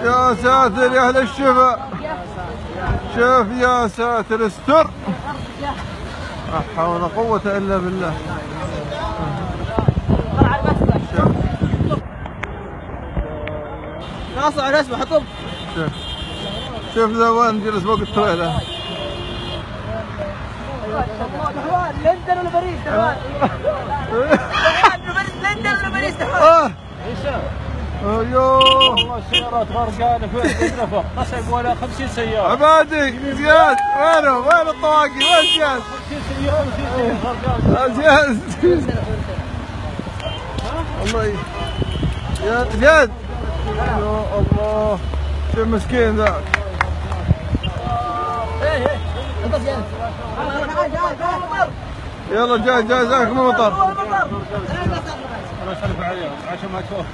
يا ساتر يا اهل الشفا، شوف يا ساتر استر، لا حول ولا قوة الا بالله. ناصع على اسمه حطب. شوف ذوان جلس فوق التريلا. لندن ولا باريس دحوان؟ لندن ولا باريس دحوان؟ ايوه والله السيارات غرقانه في النفق، قسم ولا 50 سياره. عبادي زياد وين الطواقي؟ وين زياد؟ 50 سياره غرقانه. زياد الله يا زياد، يا الله شو مسكين ذاك. يلا جاي ذاك مطر. الله يسلمك عليهم عشان ما تشوف.